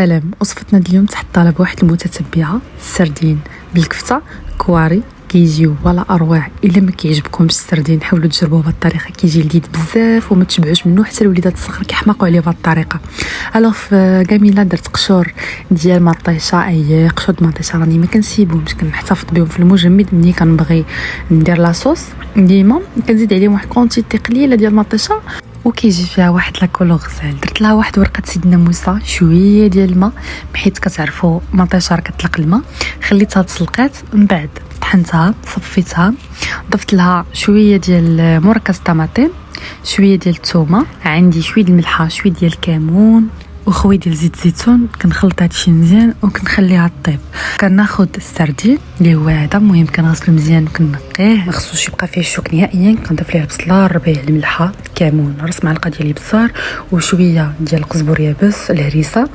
سلام. وصفتنا اليوم تحت طلب واحد المتتبعه السردين بالكفته كواري كيجيو ولا اروع. الا ما كيعجبكمش السردين حاولوا تجربوه بهذه الطريقه، كيجي لذيذ بزاف وما تشبعوش منه، حتى الوليدات الصغار كيحماقوا عليه بهذه الطريقه. الوغ كاميله درت قشور ديال مطيشه، اي قشور مطيشه راني ما كنسيبهمش، كنحتفظ بهم في المجمد. ملي كنبغي ندير لاصوص ديما كنزيد عليهم واحد كونتيتي قليله ديال المطيشه وكيجي فيها واحد لاكولو غزال. درت لها واحد ورقه سيدنا موسى، شويه ديال الماء، حيت كتعرفوا مطيشه راه كتطلق الماء. خليتها تسلقات، من بعد طحنتها صفيتها، ضفت لها شويه ديال مركز طماطم، شويه ديال الثومه، عندي شويه ديال الملحه، شويه ديال الكمون وخوي ديال زيت زيتون. كنخلط هادشي مزيان وكنخليها طيب. كناخذ السردين اللي هو هذا، المهم كنغسلو مزيان وكنقيه، ما خصوش يبقى فيه الشوك نهائيا. كنضيف ليه البصله، الربيع، الملحه، الكمون، ربع معلقه ديال البصار وشويه ديال القزبر يابس، الهريسه.